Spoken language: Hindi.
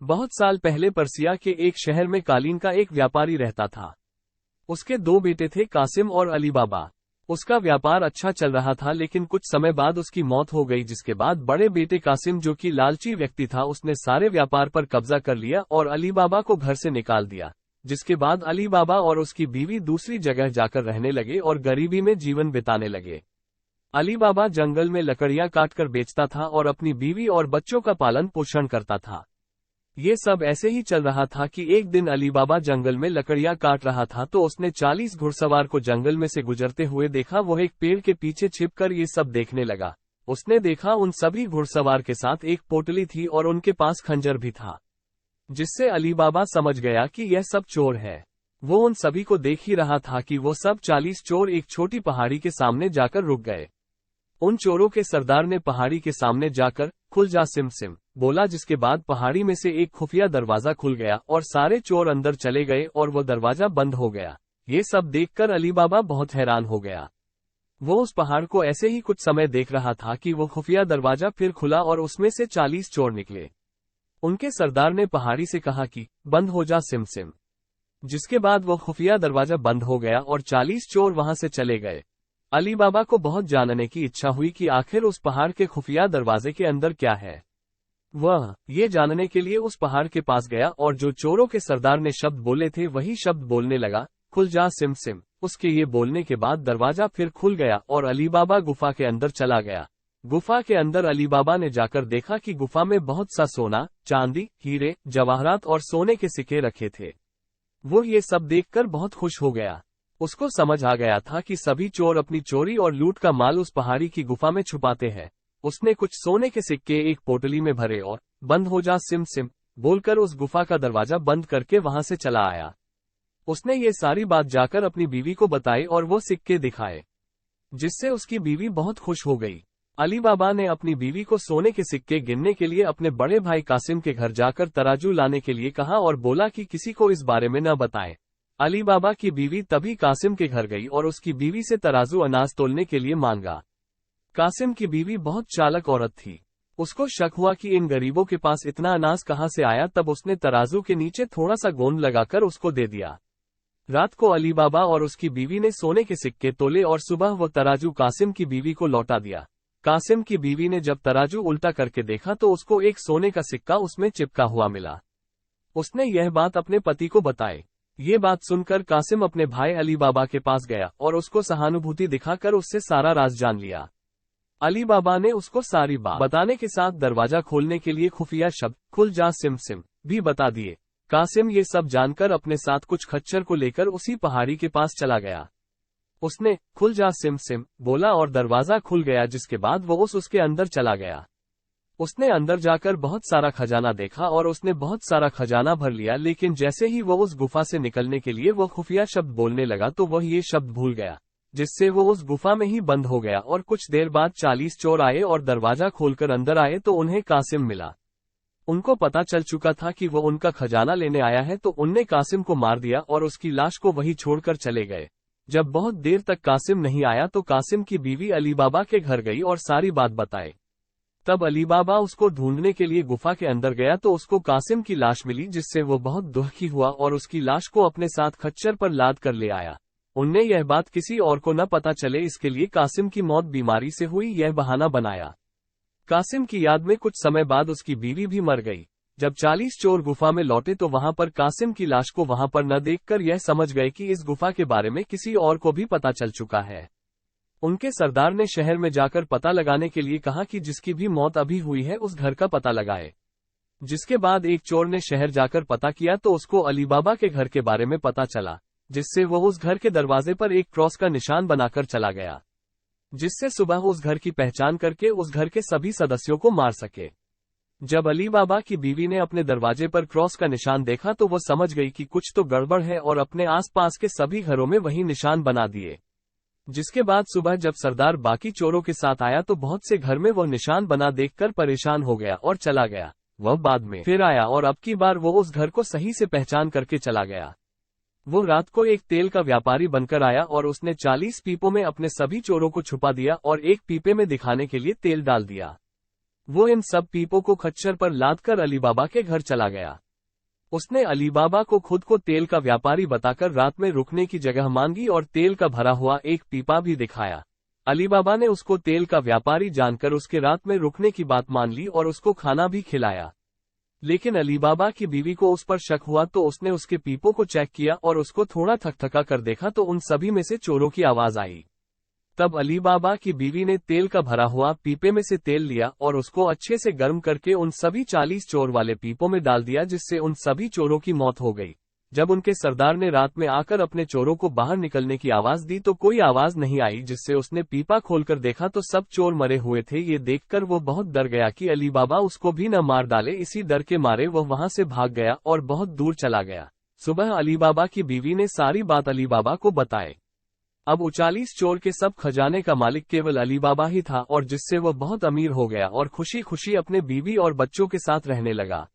बहुत साल पहले पर्सिया के एक शहर में कालीन का एक व्यापारी रहता था। उसके दो बेटे थे, कासिम और अली बाबा। उसका व्यापार अच्छा चल रहा था, लेकिन कुछ समय बाद उसकी मौत हो गई, जिसके बाद बड़े बेटे कासिम, जो कि लालची व्यक्ति था, उसने सारे व्यापार पर कब्जा कर लिया और अली बाबा को घर से निकाल दिया। जिसके बाद अली बाबा और उसकी बीवी दूसरी जगह जाकर रहने लगे और गरीबी में जीवन बिताने लगे। अली बाबा जंगल में लकड़ियां काटकर बेचता था और अपनी बीवी और बच्चों का पालन पोषण करता था। ये सब ऐसे ही चल रहा था कि एक दिन अली बाबा जंगल में लकड़ियां काट रहा था, तो उसने 40 घुड़सवार को जंगल में से गुजरते हुए देखा। वो एक पेड़ के पीछे छिपकर ये सब देखने लगा। उसने देखा उन सभी घुड़सवार के साथ एक पोटली थी और उनके पास खंजर भी था, जिससे अली बाबा समझ गया कि यह सब चोर है। वो उन सभी को देख ही रहा था कि वो सब 40 चोर एक छोटी पहाड़ी के सामने जाकर रुक गए। उन चोरों के सरदार ने पहाड़ी के सामने जाकर खुल जा सिम सिम बोला, जिसके बाद पहाड़ी में से एक खुफिया दरवाजा खुल गया और सारे चोर अंदर चले गए और वो दरवाजा बंद हो गया। ये सब देखकर अली बाबा बहुत हैरान हो गया। वो उस पहाड़ को ऐसे ही कुछ समय देख रहा था कि वो खुफिया दरवाजा फिर खुला और उसमें से 40 चोर निकले। उनके सरदार ने पहाड़ी से कहा कि बंद हो जा सिम सिम, जिसके बाद वो खुफिया दरवाजा बंद हो गया और 40 चोर वहां से चले गए। अली बाबा को बहुत जानने की इच्छा हुई कि आखिर उस पहाड़ के खुफिया दरवाजे के अंदर क्या है। वह ये जानने के लिए उस पहाड़ के पास गया और जो चोरों के सरदार ने शब्द बोले थे वही शब्द बोलने लगा, खुल जा सिम सिम। उसके ये बोलने के बाद दरवाजा फिर खुल गया और अली बाबा गुफा के अंदर चला गया। गुफा के अंदर अली बाबा ने जाकर देखा कि गुफा में बहुत सा सोना, चांदी, हीरे, जवाहरात और सोने के सिक्के रखे थे। वो ये सब देखकर बहुत खुश हो गया। उसको समझ आ गया था कि सभी चोर अपनी चोरी और लूट का माल उस पहाड़ी की गुफा में छुपाते हैं। उसने कुछ सोने के सिक्के एक पोटली में भरे और बंद हो जा सिम सिम बोलकर उस गुफा का दरवाजा बंद करके वहां से चला आया। उसने ये सारी बात जाकर अपनी बीवी को बताई और वो सिक्के दिखाए, जिससे उसकी बीवी बहुत खुश हो गई। अली बाबा ने अपनी बीवी को सोने के सिक्के गिनने के लिए अपने बड़े भाई कासिम के घर जाकर तराजू लाने के लिए कहा और बोला कि किसी को इस बारे में न बताए। अली बाबा की बीवी तभी कासिम के घर गई और उसकी बीवी से तराजू अनाज तोलने के लिए मांगा। कासिम की बीवी बहुत चालाक औरत थी। उसको शक हुआ कि इन गरीबों के पास इतना अनाज कहां से आया, तब उसने तराजू के नीचे थोड़ा सा गोंद लगाकर उसको दे दिया। रात को अली बाबा और उसकी बीवी ने सोने के सिक्के तोले और सुबह वो तराजू कासिम की बीवी को लौटा दिया। कासिम की बीवी ने जब तराजू उल्टा करके देखा तो उसको एक सोने का सिक्का उसमें चिपका हुआ मिला। उसने यह बात अपने पति को बताई। ये बात सुनकर कासिम अपने भाई अली बाबा के पास गया और उसको सहानुभूति दिखाकर उससे सारा राज जान लिया। अली बाबा ने उसको सारी बात बताने के साथ दरवाजा खोलने के लिए खुफिया शब्द खुल जा सिम सिम भी बता दिए। कासिम ये सब जानकर अपने साथ कुछ खच्चर को लेकर उसी पहाड़ी के पास चला गया। उसने खुल जा सिम सिम बोला और दरवाजा खुल गया, जिसके बाद वो उसके अंदर चला गया। उसने अंदर जाकर बहुत सारा खजाना देखा और उसने बहुत सारा खजाना भर लिया, लेकिन जैसे ही वो उस गुफा से निकलने के लिए वो खुफिया शब्द बोलने लगा तो वह ये शब्द भूल गया, जिससे वो उस गुफा में ही बंद हो गया। और कुछ देर बाद 40 चोर आए और दरवाजा खोलकर अंदर आए तो उन्हें कासिम मिला। उनको पता चल चुका था कि वो उनका खजाना लेने आया है, तो उनने कासिम को मार दिया और उसकी लाश को वहीं छोड़कर चले गए। जब बहुत देर तक कासिम नहीं आया तो कासिम की बीवी अली बाबा के घर गई और सारी बात बताई। तब अली बाबा उसको ढूंढने के लिए गुफा के अंदर गया तो उसको कासिम की लाश मिली, जिससे वो बहुत दुखी हुआ और उसकी लाश को अपने साथ खच्चर पर लाद कर ले आया। उनने यह बात किसी और को न पता चले, इसके लिए कासिम की मौत बीमारी से हुई यह बहाना बनाया। कासिम की याद में कुछ समय बाद उसकी बीवी भी मर गई। जब 40 चोर गुफा में लौटे तो वहां पर कासिम की लाश को वहां पर न देखकर यह समझ गए कि इस गुफा के बारे में किसी और को भी पता चल चुका है। उनके सरदार ने शहर में जाकर पता लगाने के लिए कहा कि जिसकी भी मौत अभी हुई है उस घर का पता लगाए। जिसके बाद एक चोर ने शहर जाकर पता किया तो उसको अली बाबा के घर के बारे में पता चला, जिससे वो उस घर के दरवाजे पर एक क्रॉस का निशान बनाकर चला गया, जिससे सुबह उस घर की पहचान करके उस घर के सभी सदस्यों को मार सके। जब अली बाबा की बीवी ने अपने दरवाजे पर क्रॉस का निशान देखा तो वो समझ गई कि कुछ तो गड़बड़ है और अपने आसपास के सभी घरों में वही निशान बना दिए। जिसके बाद सुबह जब सरदार बाकी चोरों के साथ आया तो बहुत से घर में वो निशान बना देखकर परेशान हो गया और चला गया। वह बाद में फिर आया और अब की बार वो उस घर को सही से पहचान करके चला गया। वो रात को एक तेल का व्यापारी बनकर आया और उसने 40 पीपों में अपने सभी चोरों को छुपा दिया और एक पीपे में दिखाने के लिए तेल डाल दिया। वो इन सब पीपों को खच्चर पर लाद कर अली बाबा के घर चला गया। उसने अली बाबा को खुद को तेल का व्यापारी बताकर रात में रुकने की जगह मांगी और तेल का भरा हुआ एक पीपा भी दिखाया। अली बाबा ने उसको तेल का व्यापारी जानकर उसके रात में रुकने की बात मान ली और उसको खाना भी खिलाया। लेकिन अली बाबा की बीवी को उस पर शक हुआ तो उसने उसके पीपों को चेक किया और उसको थोड़ा थकथका कर देखा तो उन सभी में से चोरों की आवाज आई। तब अली बाबा की बीवी ने तेल का भरा हुआ पीपे में से तेल लिया और उसको अच्छे से गर्म करके उन सभी 40 चोर वाले पीपों में डाल दिया, जिससे उन सभी चोरों की मौत हो गई। जब उनके सरदार ने रात में आकर अपने चोरों को बाहर निकलने की आवाज दी तो कोई आवाज नहीं आई, जिससे उसने पीपा खोलकर देखा तो सब चोर मरे हुए थे। ये देखकर वो बहुत डर गया कि अली बाबा उसको भी न मार डाले। इसी डर के मारे वह वहां से भाग गया और बहुत दूर चला गया। सुबह अली बाबा की बीवी ने सारी बात अली बाबा को बताई। अब 39 चोर के सब खजाने का मालिक केवल अली बाबा ही था और जिससे वह बहुत अमीर हो गया और खुशी खुशी अपने बीवी और बच्चों के साथ रहने लगा।